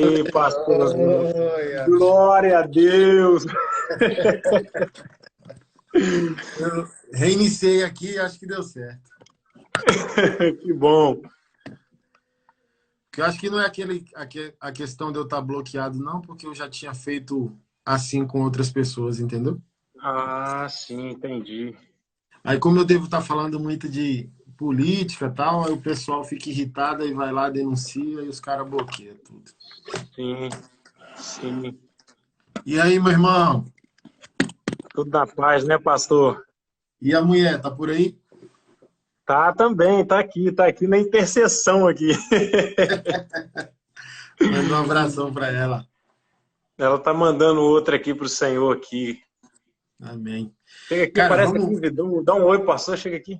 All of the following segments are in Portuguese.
aí, pastor. Aleluia. Glória a Deus. Eu reiniciei aqui e acho que deu certo. Que bom. Porque eu acho que não é a questão de eu estar bloqueado, não, porque eu já tinha feito assim com outras pessoas, entendeu? Ah, sim, entendi. Aí, como eu devo estar falando muito de política e tal, aí o pessoal fica irritado e vai lá, denuncia e os caras bloqueiam tudo. Sim, sim. E aí, meu irmão? Tudo na paz, né, pastor? E a mulher, tá por aí? Tá também, tá aqui na intercessão aqui. Manda um abração para ela. Ela tá mandando outra aqui pro Senhor aqui. Amém. Chega aqui, Cara, parece vamos. aqui, dá um oi, pastor, chega aqui.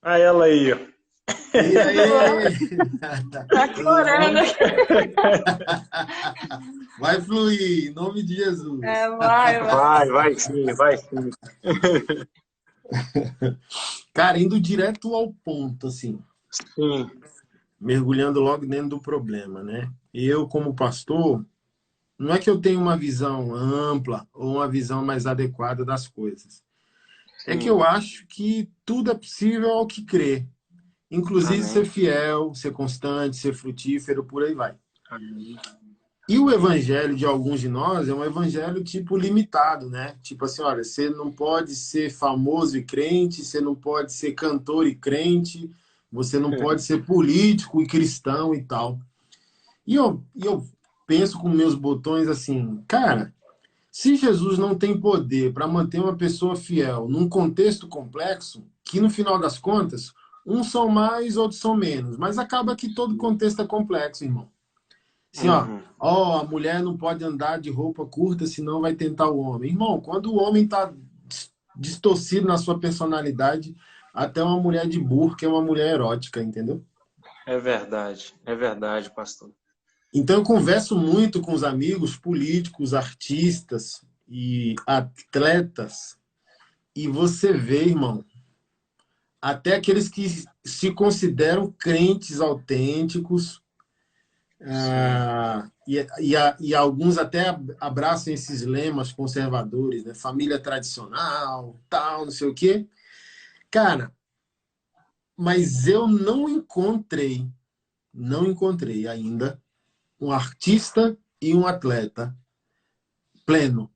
Ah, ela aí, ó. E aí? Tá Tudo chorando. bom? Vai fluir, em nome de Jesus. Vai sim, vai sim. Cara, indo direto ao ponto, assim, Sim, mergulhando logo dentro do problema, né? Eu, como pastor, não é que eu tenho uma visão ampla ou uma visão mais adequada das coisas. É que sim. eu acho que tudo é possível ao que crê. Inclusive ser Amém. fiel, ser constante, ser frutífero, por aí vai. Amém. E o evangelho de alguns de nós é um evangelho tipo limitado, né? Tipo assim, olha, você não pode ser famoso e crente, você não pode ser cantor e crente, você não pode ser político e cristão e tal. E eu penso com meus botões assim, cara, se Jesus não tem poder para manter uma pessoa fiel num contexto complexo, que no final das contas, uns são mais, outros são menos, mas acaba que todo contexto é complexo, irmão. Assim, Uhum. a mulher não pode andar de roupa curta, senão vai tentar o homem. Irmão, quando o homem está distorcido na sua personalidade, até uma mulher de burca é uma mulher erótica, entendeu? É verdade, pastor. Então eu converso muito com os amigos políticos, artistas e atletas, e você vê, irmão, até aqueles que se consideram crentes autênticos, Sim, e alguns até abraçam esses lemas conservadores, né? Família tradicional, tal, não sei o quê. Cara, mas eu não encontrei ainda um artista e um atleta pleno.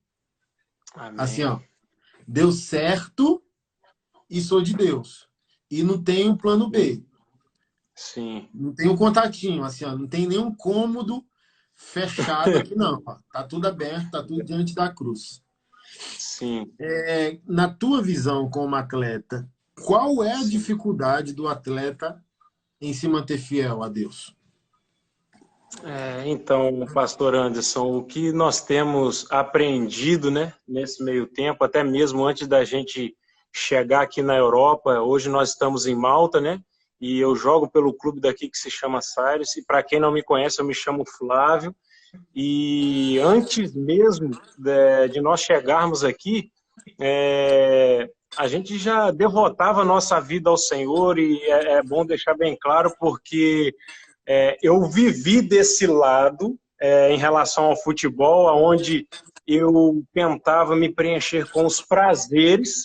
Assim, amém. deu certo e sou de Deus. E não tenho plano B. Sim, Não tenho contatinho, assim, não tem nenhum cômodo fechado aqui, não. Tá tudo aberto, tá tudo diante da cruz. sim. Na tua visão como atleta, qual é a dificuldade do atleta em se manter fiel a Deus? Então, pastor Anderson, o que nós temos aprendido, né, nesse meio tempo, até mesmo antes da gente chegar aqui na Europa, hoje nós estamos em Malta, né, e eu jogo pelo clube daqui que se chama Cyrus, e para quem não me conhece, eu me chamo Flávio, e antes mesmo de nós chegarmos aqui, a gente já devotava a nossa vida ao Senhor, e é bom deixar bem claro, porque eu vivi desse lado em relação ao futebol, onde eu tentava me preencher com os prazeres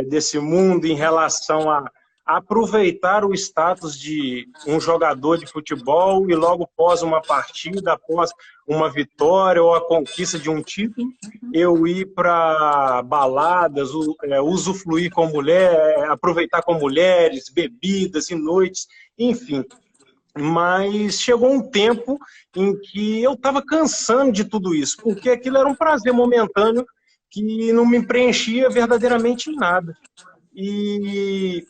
desse mundo em relação a aproveitar o status de um jogador de futebol e logo após uma partida, após uma vitória ou a conquista de um título, eu ir para baladas, usufruir com mulher, aproveitar com mulheres, bebidas e noites, enfim. Mas chegou um tempo em que eu estava cansando de tudo isso, porque aquilo era um prazer momentâneo que não me preenchia verdadeiramente em nada. E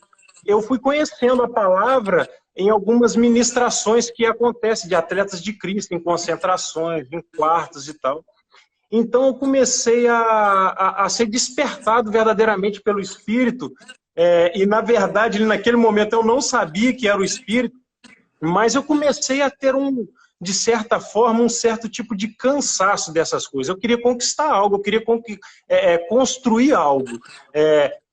eu fui conhecendo a palavra em algumas ministrações que acontecem de atletas de Cristo, em concentrações, em quartos e tal. Então eu comecei a ser despertado verdadeiramente pelo Espírito, e na verdade, naquele momento eu não sabia que era o Espírito, mas eu comecei a ter de certa forma, um certo tipo de cansaço dessas coisas. Eu queria conquistar algo, eu queria construir algo,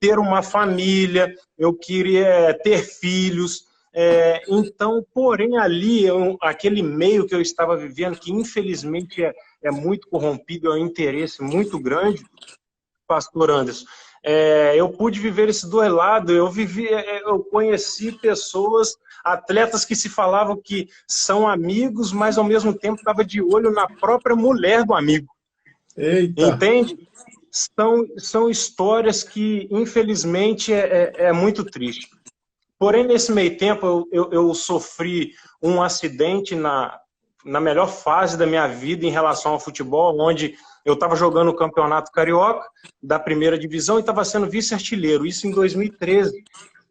ter uma família, eu queria ter filhos, Então, porém, ali, aquele meio que eu estava vivendo, que infelizmente é muito corrompido, é um interesse muito grande, pastor Anderson, eu pude viver esse dois lados, eu conheci pessoas, atletas que se falavam que são amigos, mas ao mesmo tempo estava de olho na própria mulher do amigo. Eita! Entende? São histórias que, infelizmente, é muito triste. Porém, nesse meio tempo, eu sofri um acidente na melhor fase da minha vida em relação ao futebol, onde eu estava jogando o Campeonato Carioca da primeira divisão e estava sendo vice-artilheiro, isso em 2013.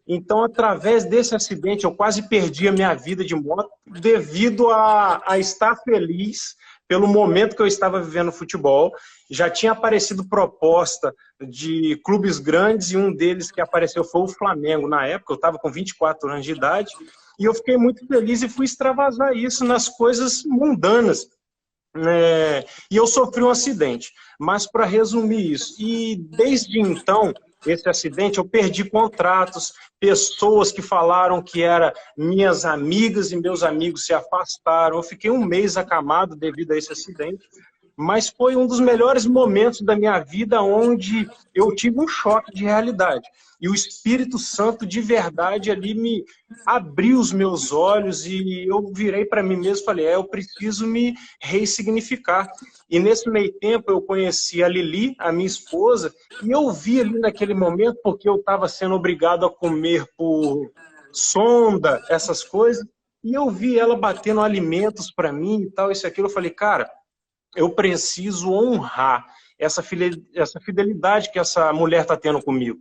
Então, através desse acidente, eu quase perdi a minha vida de moto devido a estar feliz pelo momento que eu estava vivendo no futebol. Já tinha aparecido proposta de clubes grandes e um deles que apareceu foi o Flamengo na época. Eu estava com 24 anos de idade e eu fiquei muito feliz e fui extravasar isso nas coisas mundanas. E eu sofri um acidente, mas para resumir isso, e desde então, esse acidente, eu perdi contratos, pessoas que falaram que eram minhas amigas e meus amigos se afastaram, eu fiquei um mês acamado devido a esse acidente, mas foi um dos melhores momentos da minha vida onde eu tive um choque de realidade. E o Espírito Santo, de verdade, ali me abriu os meus olhos e eu virei para mim mesmo e falei, eu preciso me ressignificar. E nesse meio tempo eu conheci a Lili, a minha esposa, e eu vi ali naquele momento, porque eu estava sendo obrigado a comer por sonda, essas coisas, e eu vi ela batendo alimentos para mim e tal, isso e aquilo. Eu falei, cara, eu preciso honrar essa fidelidade que essa mulher está tendo comigo.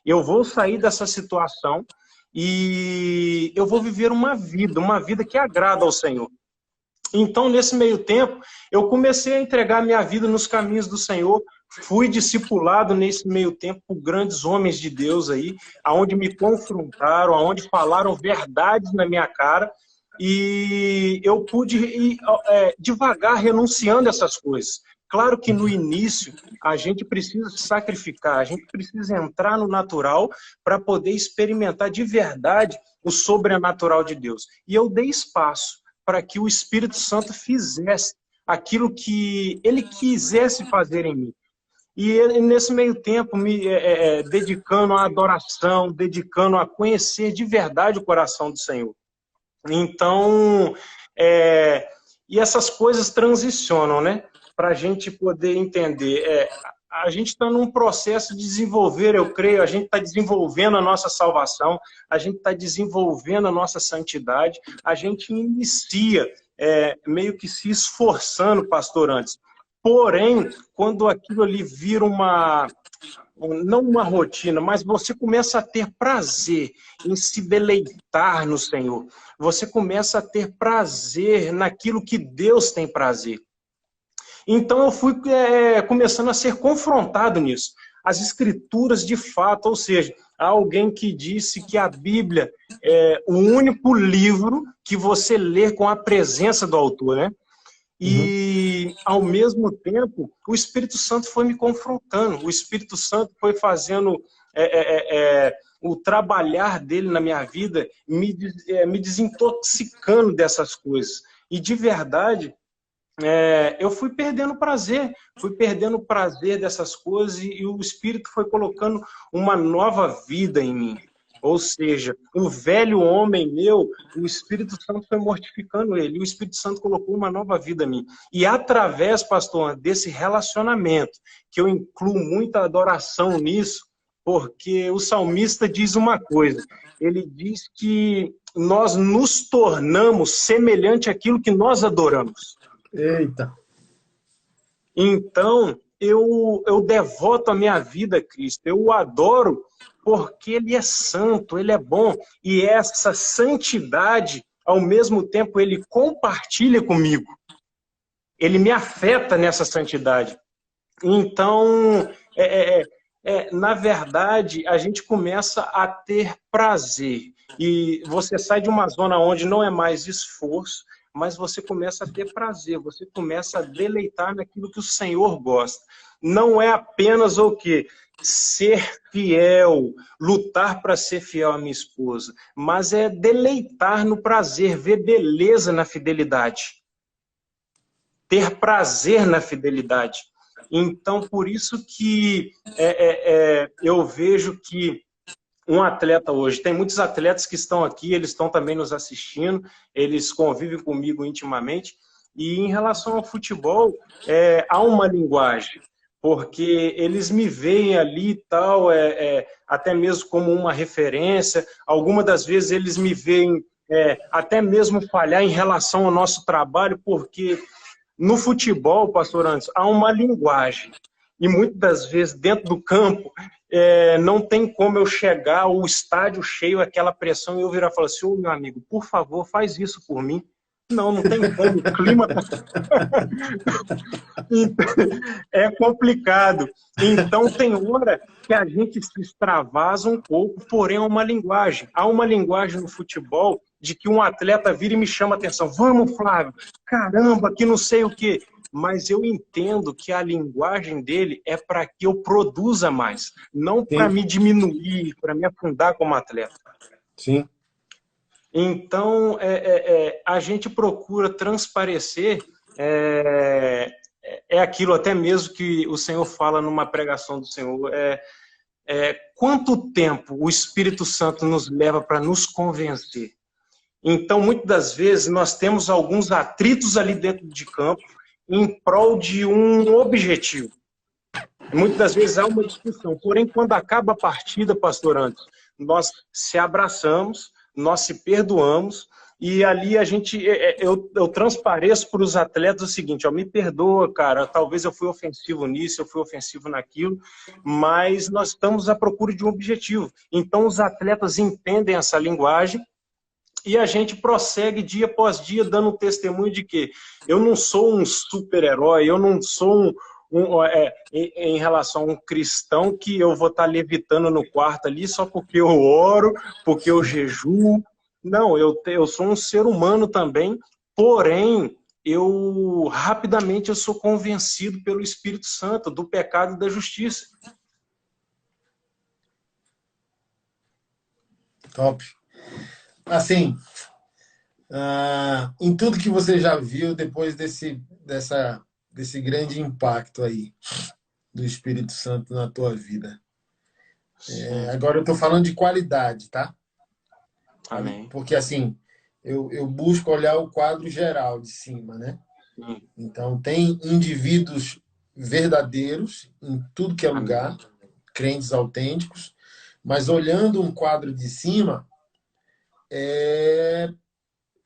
Eu vou sair dessa situação e eu vou viver uma vida que agrada ao Senhor. Então, nesse meio tempo, eu comecei a entregar minha vida nos caminhos do Senhor, fui discipulado nesse meio tempo por grandes homens de Deus aí, aonde me confrontaram, aonde falaram verdades na minha cara, e eu pude ir devagar renunciando a essas coisas. Claro que no início a gente precisa se sacrificar, a gente precisa entrar no natural para poder experimentar de verdade o sobrenatural de Deus. E eu dei espaço para que o Espírito Santo fizesse aquilo que ele quisesse fazer em mim. E ele, nesse meio tempo, me dedicando à adoração, dedicando a conhecer de verdade o coração do Senhor. Então, e essas coisas transicionam, né? Para a gente poder entender. A gente está num processo de desenvolver, eu creio, a gente está desenvolvendo a nossa salvação, a gente está desenvolvendo a nossa santidade, a gente inicia meio que se esforçando, pastor, antes. Porém, quando aquilo ali vira não uma rotina, mas você começa a ter prazer em se deleitar no Senhor. Você começa a ter prazer naquilo que Deus tem prazer. Então eu fui começando a ser confrontado nisso. As escrituras de fato, ou seja, há alguém que disse que a Bíblia é o único livro que você lê com a presença do autor, né? E, ao mesmo tempo, o Espírito Santo foi me confrontando, o Espírito Santo foi fazendo o trabalhar dele na minha vida, me desintoxicando dessas coisas. E, de verdade, eu fui perdendo prazer dessas coisas e o Espírito foi colocando uma nova vida em mim. Ou seja, o velho homem meu, o Espírito Santo foi mortificando ele, e o Espírito Santo colocou uma nova vida em mim. E através, pastor, desse relacionamento, que eu incluo muita adoração nisso, porque o salmista diz uma coisa, ele diz que nós nos tornamos semelhante àquilo que nós adoramos. Eita! Então, eu devoto a minha vida a Cristo, eu o adoro porque Ele é santo, Ele é bom, e essa santidade, ao mesmo tempo, Ele compartilha comigo. Ele me afeta nessa santidade. Então, na verdade, a gente começa a ter prazer. E você sai de uma zona onde não é mais esforço, mas você começa a ter prazer, você começa a deleitar naquilo que o Senhor gosta. Não é apenas o quê? Ser fiel, lutar para ser fiel à minha esposa, mas é deleitar no prazer, ver beleza na fidelidade, ter prazer na fidelidade. Então, por isso que eu vejo que um atleta hoje, tem muitos atletas que estão aqui, eles estão também nos assistindo, eles convivem comigo intimamente, e em relação ao futebol, há uma linguagem, porque eles me veem ali e tal, até mesmo como uma referência, algumas das vezes eles me veem até mesmo falhar em relação ao nosso trabalho, porque no futebol, pastor Anderson, há uma linguagem. E muitas das vezes, dentro do campo, não tem como eu chegar ao estádio cheio, aquela pressão, e eu virar e falar assim, ô meu amigo, por favor, faz isso por mim. Não tem como, o clima é complicado. Então, tem hora que a gente se extravasa um pouco, porém é uma linguagem. Há uma linguagem no futebol de que um atleta vira e me chama a atenção. Vamos, Flávio, caramba, que não sei o quê. Mas eu entendo que a linguagem dele é para que eu produza mais, não para me diminuir, para me afundar como atleta. Sim. Então, a gente procura transparecer aquilo até mesmo que o Senhor fala numa pregação do Senhor. Quanto tempo o Espírito Santo nos leva para nos convencer? Então, muitas das vezes, nós temos alguns atritos ali dentro de campo em prol de um objetivo. Muitas das vezes há uma discussão. Porém, quando acaba a partida, pastor Anderson, nós se abraçamos, nós se perdoamos, e ali eu transpareço para os atletas o seguinte, me perdoa, cara, talvez eu fui ofensivo nisso, eu fui ofensivo naquilo, mas nós estamos à procura de um objetivo. Então, os atletas entendem essa linguagem, e a gente prossegue dia após dia dando um testemunho de que eu não sou um super-herói, eu não sou em relação a um cristão que eu vou estar levitando no quarto ali só porque eu oro, porque eu jejuo. Não, eu sou um ser humano também, porém, rapidamente eu sou convencido pelo Espírito Santo do pecado e da justiça. Top. Assim, em tudo que você já viu depois desse grande impacto aí do Espírito Santo na tua vida. Agora eu estou falando de qualidade, tá? Amém. Porque assim, eu busco olhar o quadro geral de cima, né? Então tem indivíduos verdadeiros em tudo que é lugar, crentes autênticos, mas olhando um quadro de cima,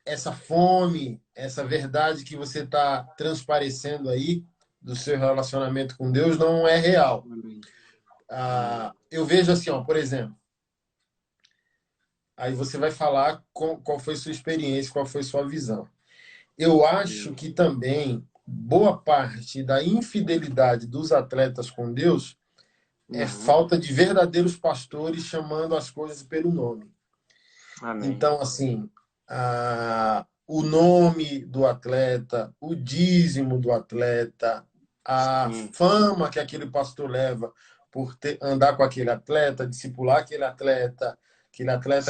essa fome, essa verdade que você está transparecendo aí do seu relacionamento com Deus não é real. Eu vejo assim, por exemplo, aí você vai falar qual foi sua experiência, qual foi sua visão. Eu acho que também boa parte da infidelidade dos atletas com Deus é falta de verdadeiros pastores chamando as coisas pelo nome. Amém. Então, assim, o nome do atleta, o dízimo do atleta, a fama que aquele pastor leva por andar com aquele atleta, discipular aquele atleta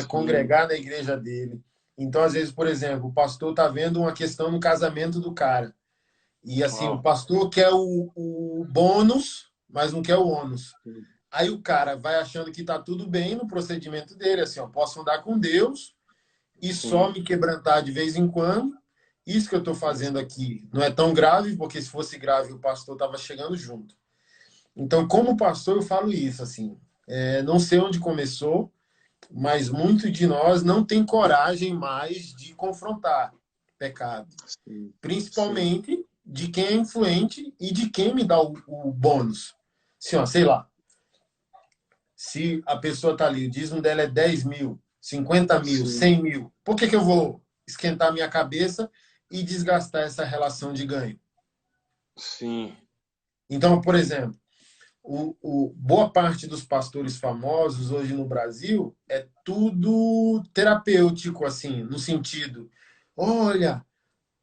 congregar na igreja dele. Então, às vezes, por exemplo, o pastor está vendo uma questão no casamento do cara. E assim, o pastor quer o bônus, mas não quer o ônus. Aí o cara vai achando que está tudo bem no procedimento dele, assim, posso andar com Deus e só me quebrantar de vez em quando. Isso que eu estou fazendo aqui não é tão grave, porque se fosse grave o pastor estava chegando junto. Então, como pastor, eu falo isso, assim, não sei onde começou, mas muito de nós não tem coragem mais de confrontar pecado. Principalmente de quem é influente e de quem me dá o bônus. Assim, sei lá, se a pessoa está ali, o dízimo dela é 10 mil, 50 mil, 100 mil, por que eu vou esquentar minha cabeça e desgastar essa relação de ganho? Sim. Então, por exemplo, boa parte dos pastores famosos hoje no Brasil é tudo terapêutico, assim, no sentido, olha,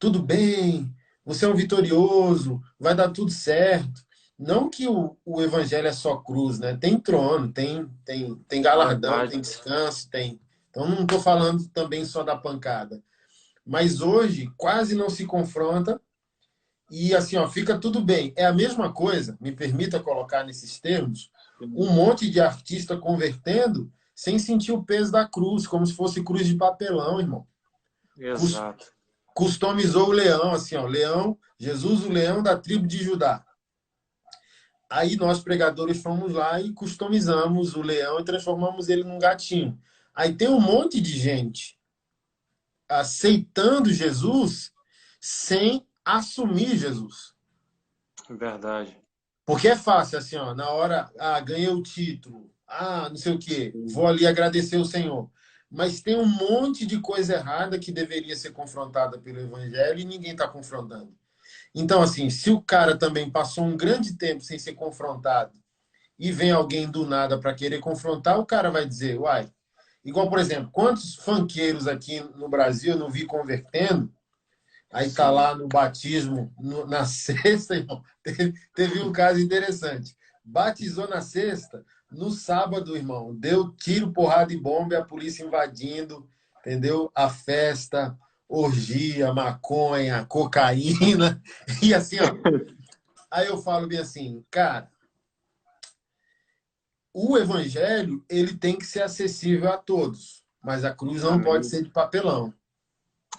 tudo bem, você é um vitorioso, vai dar tudo certo. Não que o evangelho é só cruz, né? Tem trono, tem galardão, Verdade. tem descanso, tem. Então não estou falando também só da pancada. Mas hoje quase não se confronta e assim, ó, fica tudo bem. É a mesma coisa, me permita colocar nesses termos, um monte de artista convertendo sem sentir o peso da cruz, como se fosse cruz de papelão, irmão. Exato. Customizou o leão, assim, ó, leão, Jesus, o leão da tribo de Judá. Aí nós, pregadores, fomos lá e customizamos o leão e transformamos ele num gatinho. Aí tem um monte de gente aceitando Jesus sem assumir Jesus. Verdade. Porque é fácil, assim, ó, na hora, ganhei o título, não sei o quê, vou ali agradecer o Senhor. Mas tem um monte de coisa errada que deveria ser confrontada pelo Evangelho e ninguém está confrontando. Então, assim, se o cara também passou um grande tempo sem ser confrontado e vem alguém do nada para querer confrontar, o cara vai dizer, uai. Igual, por exemplo, quantos funkeiros aqui no Brasil eu não vi convertendo. Aí tá Sim. lá no batismo, na sexta, irmão. Teve um caso interessante. Batizou na sexta, no sábado, irmão, deu tiro, porrada e bomba, e a polícia invadindo, entendeu? A festa, orgia, maconha, cocaína, e assim, ó. Aí eu falo bem assim, cara, o evangelho, ele tem que ser acessível a todos, mas a cruz não pode Amém. ser de papelão.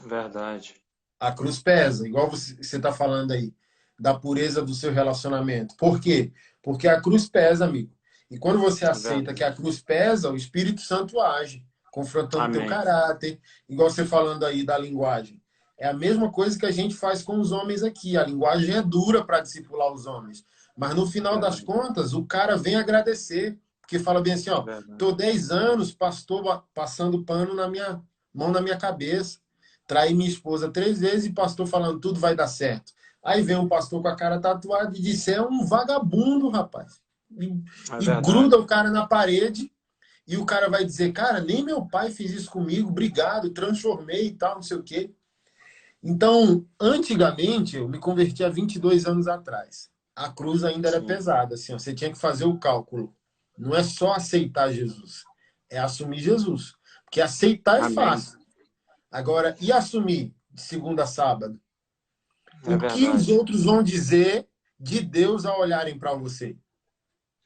Verdade. A cruz pesa, igual você está falando aí, da pureza do seu relacionamento. Por quê? Porque a cruz pesa, amigo. E quando você aceita que Verdade. a cruz pesa, o Espírito Santo age, confrontando teu Amém. caráter, igual você falando aí da linguagem. É a mesma coisa que a gente faz com os homens aqui. A linguagem é dura para discipular os homens. Mas no final das Verdade. contas, o cara vem agradecer, porque fala bem assim, ó, Verdade. tô 10 anos, pastor passando pano na minha mão na minha cabeça. Traí minha esposa 3 vezes e pastor falando tudo vai dar certo. Aí vem um pastor com a cara tatuada e diz: é um vagabundo, rapaz. É E verdade. gruda o cara na parede e o cara vai dizer: cara, nem meu pai fez isso comigo, obrigado, transformei e tal, não sei o quê. Então, antigamente, eu me converti há 22 anos atrás. A cruz ainda era Sim. pesada, assim, ó, você tinha que fazer o cálculo. Não é só aceitar Jesus, é assumir Jesus. Porque aceitar é Amém. fácil. Agora, e assumir de segunda a sábado? É O que os verdade. outros vão dizer de Deus ao olharem para você?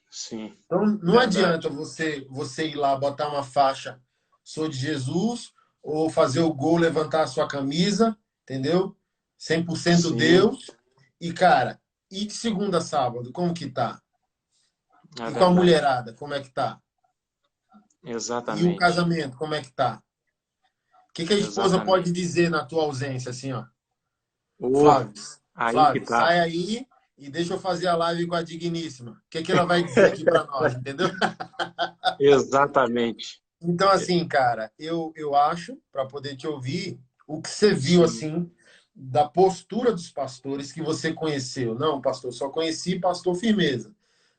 Sim. Então, não adianta Verdade. você ir lá botar uma faixa, sou de Jesus, ou fazer o gol, levantar a sua camisa, entendeu? 100% Sim. Deus. E, cara, e de segunda a sábado, como que tá? É E com a verdade. mulherada, como é que tá? E o Exatamente. casamento, como é que tá? O que a esposa pode Exatamente. dizer na tua ausência, assim, ó? Oh, Flávio, aí que Flávio, tá. sai aí e deixa eu fazer a live com a digníssima. O que ela vai dizer aqui para nós, entendeu? Exatamente. Então, assim, cara, eu acho, para poder te ouvir, o que você viu, Sim. assim, da postura dos pastores que você conheceu. Não, pastor, só conheci pastor firmeza.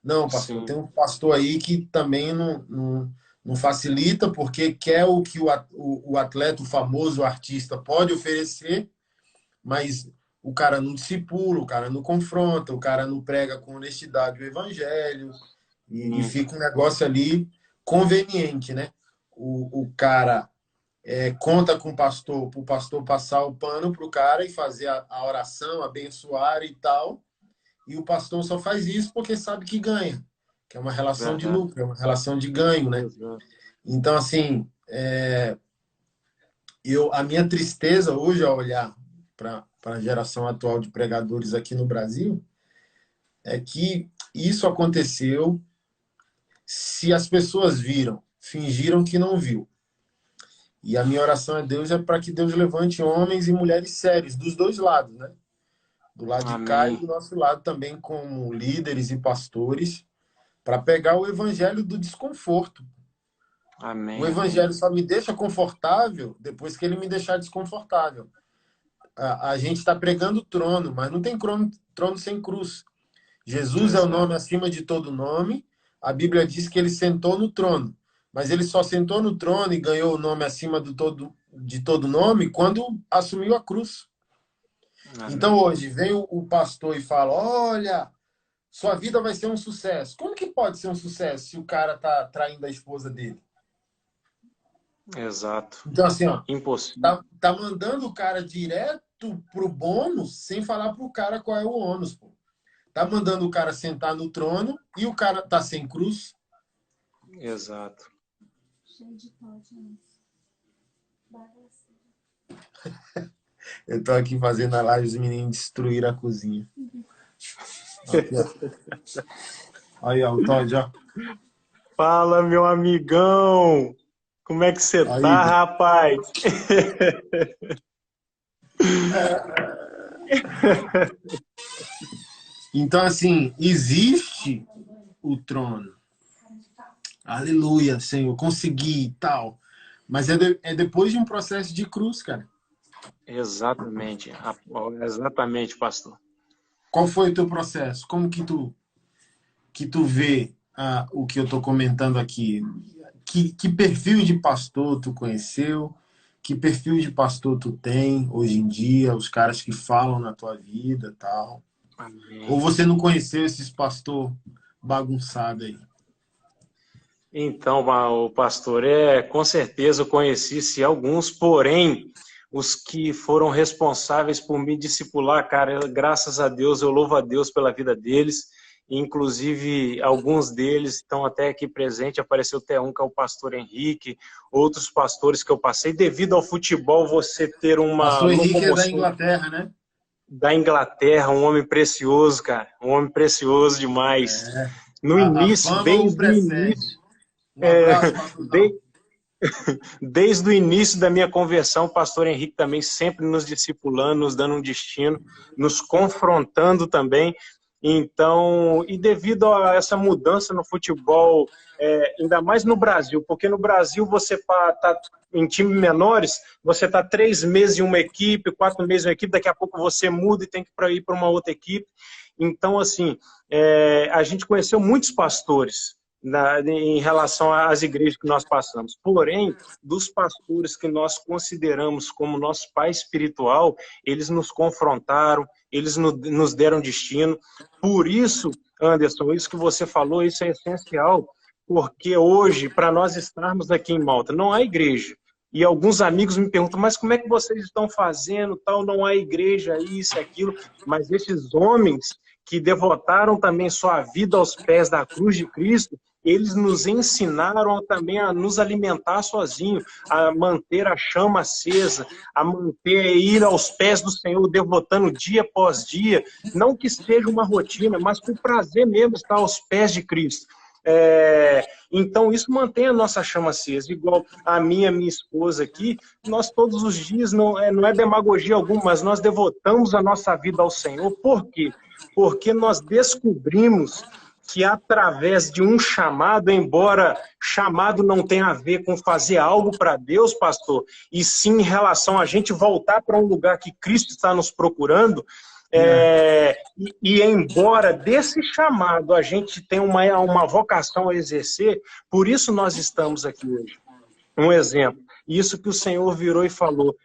Não, pastor, tem Sim. um pastor aí que também não facilita, porque quer o que o atleta, o famoso, o artista pode oferecer, mas o cara não discipula, o cara não confronta, o cara não prega com honestidade o evangelho, e Sim. fica um negócio ali conveniente, né? O cara conta com o pastor, para o pastor passar o pano para o cara e fazer a oração, abençoar e tal, e o pastor só faz isso porque sabe que ganha, que é uma relação de Verdade. lucro, é uma relação de ganho, né? Exato. Então, assim, a minha tristeza hoje ao olhar para a geração atual de pregadores aqui no Brasil é que isso aconteceu. Se as pessoas viram, fingiram que não viu. E a minha oração a Deus é para que Deus levante homens e mulheres sérios, dos dois lados, né? Do lado de cá e Amém. do nosso lado também, como líderes e pastores, para pegar o evangelho do desconforto. O Amém. Amém. evangelho só me deixa confortável depois que ele me deixar desconfortável. A gente está pregando trono, mas não tem trono sem cruz. Jesus é o nome Exato. acima de todo nome. A Bíblia diz que ele sentou no trono. Mas ele só sentou no trono e ganhou o nome acima de todo nome quando assumiu a cruz. Então Amém. hoje vem o pastor e fala, olha, sua vida vai ser um sucesso. Como que pode ser um sucesso se o cara tá traindo a esposa dele? Exato. Então assim, ó, Impossível. tá mandando o cara direto pro bônus sem falar pro cara qual é o ônus, pô. Tá mandando o cara sentar no trono e o cara tá sem cruz. Exato. Eu tô aqui fazendo a live, os meninos destruíram a cozinha. Aqui, ó. Aí, ó, o Todd, ó. Fala, meu amigão! Como é que você Aí, tá, rapaz? então, assim, existe o trono. Aleluia, Senhor, consegui e tal. Mas é depois de um processo de cruz, cara. Exatamente, exatamente, pastor. Qual foi o teu processo? Como que tu vê o que eu estou comentando aqui? Que perfil de pastor tu conheceu? Que perfil de pastor tu tem hoje em dia? Os caras que falam na tua vida, tal. Ou Amém. você não conheceu esses pastor bagunçado aí? Então, o pastor, com certeza eu conheci alguns, porém, os que foram responsáveis por me discipular, cara, graças a Deus, eu louvo a Deus pela vida deles. Inclusive, alguns deles estão até aqui presentes. Apareceu até um, que é o pastor Henrique, outros pastores que eu passei. Devido ao futebol, você ter uma Pastor Henrique é da locomoção Inglaterra, né? da Inglaterra, um homem precioso, cara, um homem precioso demais. É. No A início, fama o desde o precede. início, Um abraço, pastorzão. de, desde o início da minha conversão, o pastor Henrique também sempre nos discipulando, nos dando um destino, nos confrontando também. Então, e devido a essa mudança no futebol, ainda mais no Brasil, porque no Brasil você está em times menores, você está 3 meses em uma equipe, 4 meses em uma equipe, daqui a pouco você muda e tem que ir para uma outra equipe. Então, assim, a gente conheceu muitos pastores em relação às igrejas que nós passamos. Porém, dos pastores que nós consideramos como nosso pai espiritual, eles nos confrontaram, eles nos deram destino. Por isso, Anderson, isso que você falou, isso é essencial, porque hoje, para nós estarmos aqui em Malta, não há igreja. E alguns amigos me perguntam, mas como é que vocês estão fazendo, tal, não há igreja, isso, aquilo. Mas esses homens que devotaram também sua vida aos pés da cruz de Cristo, eles nos ensinaram também a nos alimentar sozinhos, a manter a chama acesa, a manter, ir aos pés do Senhor, devotando dia após dia, não que seja uma rotina, mas com prazer mesmo estar aos pés de Cristo. Então isso mantém a nossa chama acesa, igual a minha esposa aqui, nós todos os dias, não é demagogia alguma, mas nós devotamos a nossa vida ao Senhor. Por quê? Porque nós descobrimos que através de um chamado, embora chamado não tenha a ver com fazer algo para Deus, pastor, e sim em relação a gente voltar para um lugar que Cristo está nos procurando, e embora desse chamado a gente tenha uma vocação a exercer, por isso nós estamos aqui hoje. Um exemplo, isso que o Senhor virou e falou,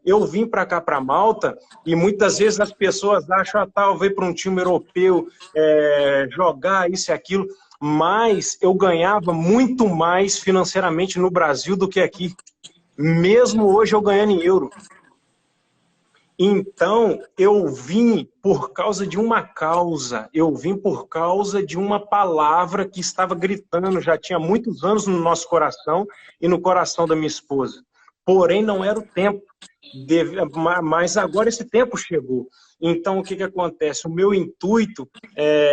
eu vim para cá, para Malta, e muitas vezes as pessoas acham, eu vou para um time europeu jogar isso e aquilo, mas eu ganhava muito mais financeiramente no Brasil do que aqui, mesmo hoje eu ganhando em euro. Então, eu vim por causa de uma causa, eu vim por causa de uma palavra que estava gritando, já tinha muitos anos no nosso coração e no coração da minha esposa. Porém, não era o tempo, mas agora esse tempo chegou. Então, o que acontece? O meu intuito,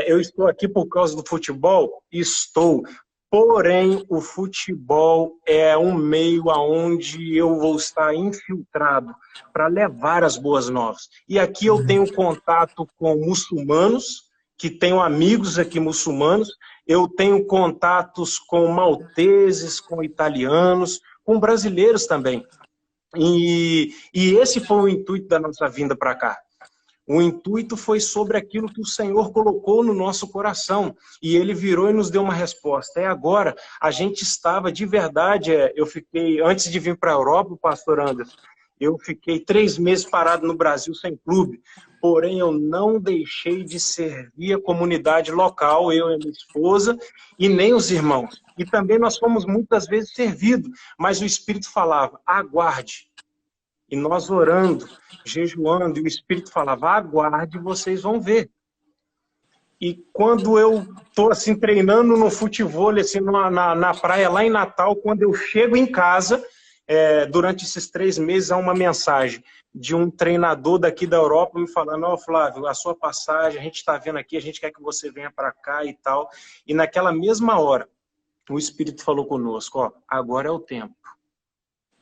eu estou aqui por causa do futebol? Estou. Porém, o futebol é um meio aonde eu vou estar infiltrado para levar as boas novas. E aqui eu tenho contato com muçulmanos, que tenho amigos aqui muçulmanos, eu tenho contatos com malteses, com italianos, com brasileiros também. E esse foi o intuito da nossa vinda para cá. O intuito foi sobre aquilo que o Senhor colocou no nosso coração. E Ele virou e nos deu uma resposta. E agora, a gente estava de verdade, eu fiquei, antes de vir para a Europa, pastor Anderson, Eu fiquei 3 meses parado no Brasil sem clube, porém eu não deixei de servir a comunidade local, eu e a minha esposa, e nem os irmãos. E também nós fomos muitas vezes servidos, mas o Espírito falava, aguarde. E nós orando, jejuando, e o Espírito falava, aguarde, vocês vão ver. E quando eu estou assim, treinando no futebol, assim, na praia lá em Natal, quando eu chego em casa, durante esses 3 meses, há uma mensagem de um treinador daqui da Europa me falando, ó, Flávio, a sua passagem, a gente está vendo aqui, a gente quer que você venha para cá e tal. E naquela mesma hora, o Espírito falou conosco, ó, agora é o tempo.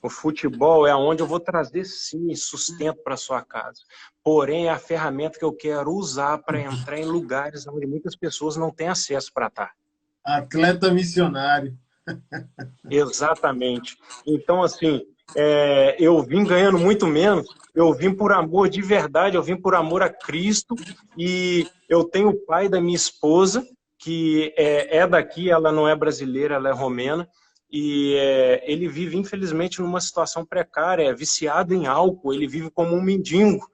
O futebol é onde eu vou trazer, sim, sustento para sua casa. Porém, é a ferramenta que eu quero usar para entrar em lugares onde muitas pessoas não têm acesso para estar. Atleta missionário. Exatamente. Então, assim, eu vim ganhando muito menos, eu vim por amor de verdade, eu vim por amor a Cristo, e eu tenho o pai da minha esposa, que é daqui, ela não é brasileira, ela é romena, e ele vive, infelizmente, numa situação precária, é viciado em álcool, ele vive como um mendigo.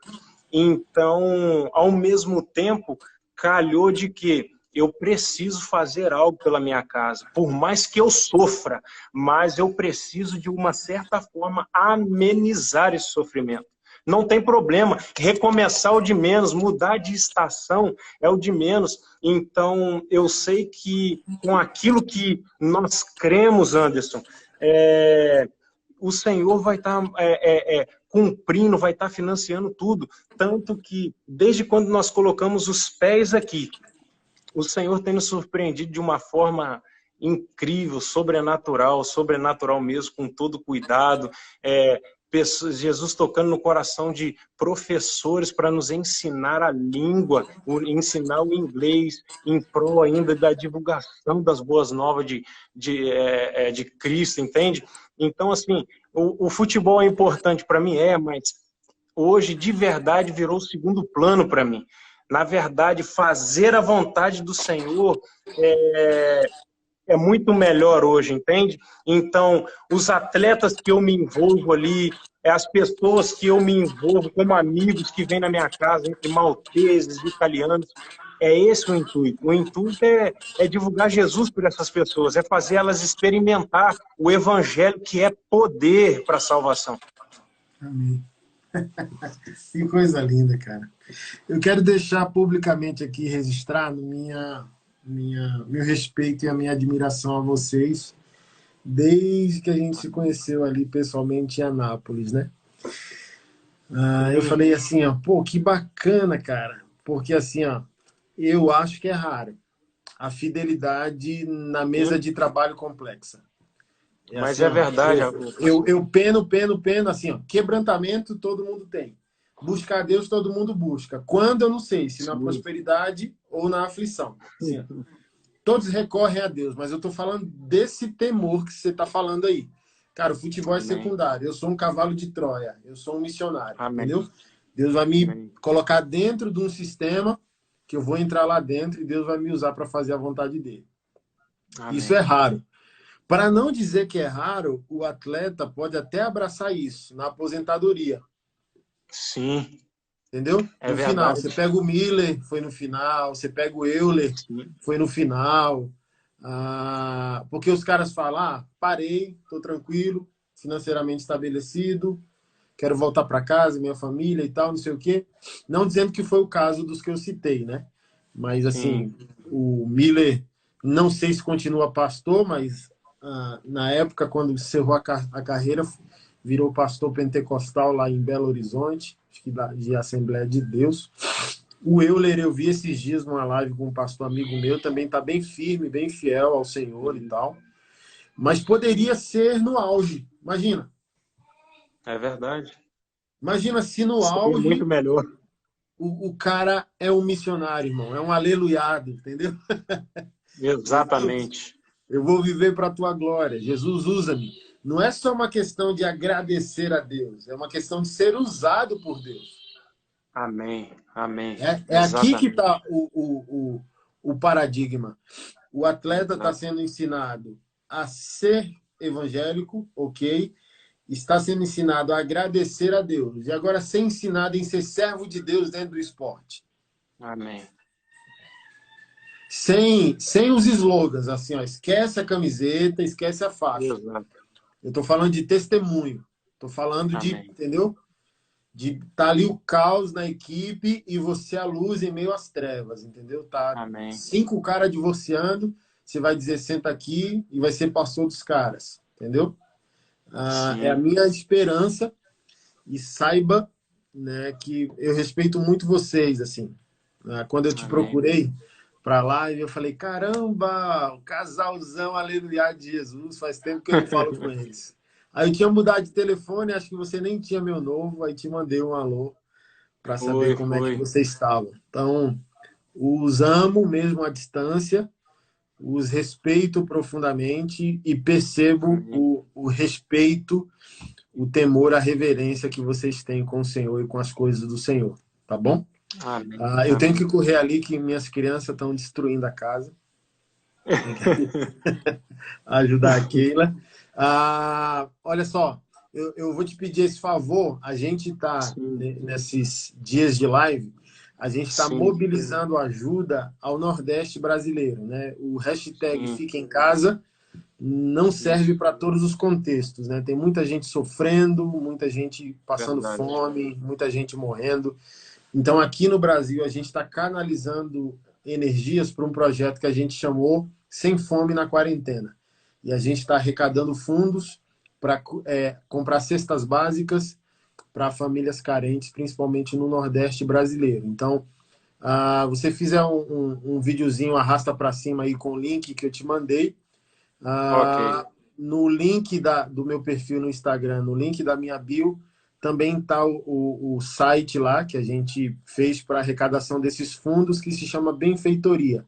Então, ao mesmo tempo, calhou de que eu preciso fazer algo pela minha casa. Por mais que eu sofra, mas eu preciso, de uma certa forma, amenizar esse sofrimento. Não tem problema, recomeçar é o de menos, mudar de estação é o de menos. Então, eu sei que com aquilo que nós cremos, Anderson, o Senhor vai estar cumprindo, vai estar financiando tudo. Tanto que, desde quando nós colocamos os pés aqui, o Senhor tem nos surpreendido de uma forma incrível, sobrenatural mesmo, com todo cuidado. Jesus tocando no coração de professores para nos ensinar a língua, ensinar o inglês, em prol ainda da divulgação das boas novas de Cristo, entende? Então, assim, o futebol é importante para mim, mas hoje, de verdade, virou segundo plano para mim. Na verdade, fazer a vontade do Senhor é muito melhor hoje, entende? Então, os atletas que eu me envolvo ali, as pessoas que eu me envolvo como amigos que vêm na minha casa, entre malteses, italianos, é esse o intuito. O intuito é divulgar Jesus por essas pessoas, é fazer elas experimentar o evangelho, que é poder para a salvação. Amém. Que coisa linda, cara. Eu quero deixar publicamente aqui registrado meu respeito e a minha admiração a vocês, desde que a gente se conheceu ali pessoalmente em Anápolis, né? Eu falei assim, ó, pô, que bacana, cara, porque assim, ó, eu acho que é raro a fidelidade na mesa de trabalho complexa. Mas assim, é verdade. Eu peno, assim, ó, quebrantamento todo mundo tem. Buscar a Deus todo mundo busca. Quando eu não sei, se na prosperidade ou na aflição. Assim, ó, todos recorrem a Deus, mas eu estou falando desse temor que você está falando aí. Cara, o futebol é secundário. Eu sou um cavalo de Troia. Eu sou um missionário. Amém. Entendeu? Deus vai me colocar dentro de um sistema que eu vou entrar lá dentro e Deus vai me usar para fazer a vontade dele. Amém. Isso é raro. Para não dizer que é raro, o atleta pode até abraçar isso na aposentadoria. Sim. Entendeu? É no verdade. Final. Você pega o Miller, foi no final. Você pega o Euler, foi no final. Porque os caras falam, parei, estou tranquilo, financeiramente estabelecido, quero voltar para casa, minha família e tal, não sei o quê. Não dizendo que foi o caso dos que eu citei, né? Mas, assim, o Miller, não sei se continua pastor, mas na época, quando encerrou a carreira, virou pastor pentecostal lá em Belo Horizonte, acho que de Assembleia de Deus. O Euler, eu vi esses dias numa live com um pastor amigo meu, também está bem firme, bem fiel ao Senhor e tal. Mas poderia ser no auge, imagina. É verdade. Imagina se no auge... muito melhor. O cara é um missionário, irmão, é um aleluiado, entendeu? Exatamente. Eu vou viver para a tua glória. Jesus, usa-me. Não é só uma questão de agradecer a Deus, é uma questão de ser usado por Deus. Amém, amém. É aqui que está o paradigma. O atleta está sendo ensinado a ser evangélico, ok, está sendo ensinado a agradecer a Deus e agora ser ensinado em ser servo de Deus dentro do esporte. Amém. Sem os slogans, assim, ó, esquece a camiseta, esquece a faixa. Exato. Eu estou falando de testemunho. Estou falando de, Amém. entendeu? De estar ali o caos na equipe e você a luz em meio às trevas, entendeu? Tá Amém. 5 caras divorciando, você vai dizer, senta aqui e vai ser pastor dos caras, entendeu? É a minha esperança e saiba, né, que eu respeito muito vocês, assim. Quando eu te procurei para lá, eu falei, caramba, o casalzão, aleluia de Jesus, faz tempo que eu não falo com eles. Aí eu tinha mudado de telefone, acho que você nem tinha meu novo, aí te mandei um alô para saber como é que você estava. Então, os amo mesmo à distância, os respeito profundamente e percebo o respeito, o temor, a reverência que vocês têm com o Senhor e com as coisas do Senhor, tá bom? Amém. Eu tenho que correr ali que minhas crianças estão destruindo a casa. Ajudar a Keila. Olha só, eu vou te pedir esse favor. A gente está, nesses dias de live, a gente está mobilizando ajuda ao Nordeste brasileiro, né? O hashtag Fica em Casa não serve para todos os contextos, né? Tem muita gente sofrendo, muita gente passando fome, muita gente morrendo. Então, aqui no Brasil, a gente está canalizando energias para um projeto que a gente chamou Sem Fome na Quarentena. E a gente está arrecadando fundos para comprar cestas básicas para famílias carentes, principalmente no Nordeste brasileiro. Então, você fizer um videozinho arrasta para cima aí com o link que eu te mandei. No link do meu perfil no Instagram, no link da minha bio, também está o site lá que a gente fez para arrecadação desses fundos, que se chama Benfeitoria.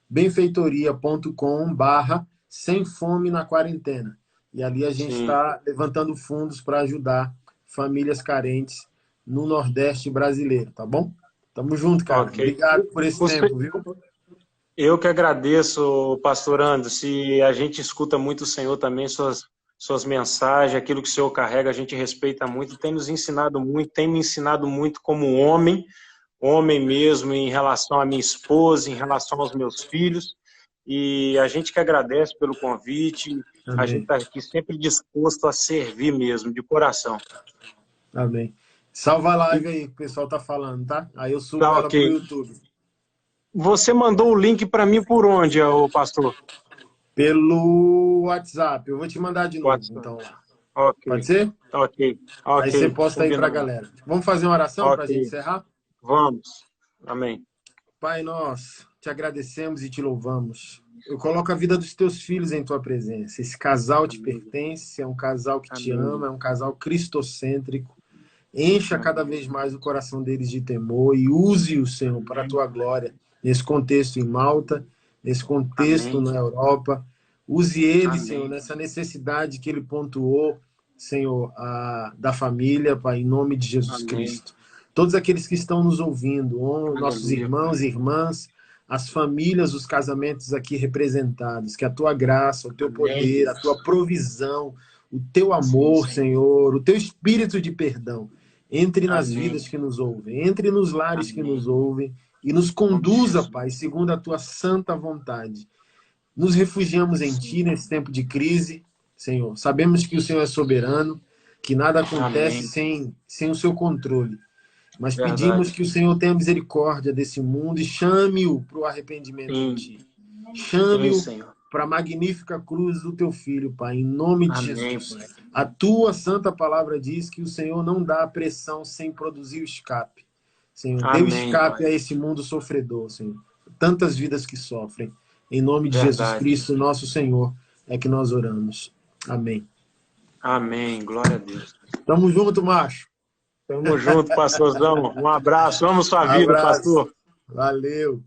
benfeitoria.com/sem fome na quarentena. E ali a gente está levantando fundos para ajudar famílias carentes no Nordeste brasileiro, tá bom? Tamo junto, cara. Obrigado por esse tempo, viu? Eu que agradeço, pastor Anderson. Se a gente escuta muito o Senhor também, suas mensagens, aquilo que o Senhor carrega, a gente respeita muito, tem nos ensinado muito, tem me ensinado muito como homem mesmo, em relação à minha esposa, em relação aos meus filhos. E a gente que agradece pelo convite. Amém. A gente está aqui sempre disposto a servir mesmo, de coração. Amém. Salva a live aí, que o pessoal tá falando, tá? Aí eu subo ela pro YouTube. Você mandou o link para mim por onde, pastor? Pelo WhatsApp. Eu vou te mandar de novo, então. Pode ser? Ok. Aí você posta aí pra galera. Vamos fazer uma oração pra gente encerrar? Vamos. Amém. Pai nosso, te agradecemos e te louvamos. Eu coloco a vida dos teus filhos em tua presença. Esse casal te pertence, é um casal que te ama, é um casal cristocêntrico. Encha cada vez mais o coração deles de temor e use-o, Senhor, para a tua glória. Nesse contexto em Malta, nesse contexto na Europa. Use ele, Senhor, nessa necessidade que ele pontuou, Senhor, da família, Pai, em nome de Jesus Cristo. Todos aqueles que estão nos ouvindo, nossos irmãos e irmãs, as famílias, os casamentos aqui representados, que a tua graça, o teu poder, a tua provisão, o teu amor, Senhor, o teu espírito de perdão, entre nas vidas que nos ouvem, entre nos lares que nos ouvem, e nos conduza, Pai, segundo a tua santa vontade. Nos refugiamos em ti nesse tempo de crise, Senhor. Sabemos que o Senhor é soberano, que nada acontece sem o seu controle. Mas pedimos que o Senhor tenha misericórdia desse mundo e chame-o para o arrependimento em ti. Chame-o para a magnífica cruz do teu Filho, Pai, em nome de Jesus. Pai. A tua santa palavra diz que o Senhor não dá a pressão sem produzir o escape. Senhor, dê o escape a esse mundo sofredor, Senhor. Tantas vidas que sofrem. Em nome de Jesus Cristo, nosso Senhor, é que nós oramos. Amém. Amém. Glória a Deus. Tamo junto, macho. Tamo junto, pastorzão. Um abraço. Amo sua vida, pastor. Valeu.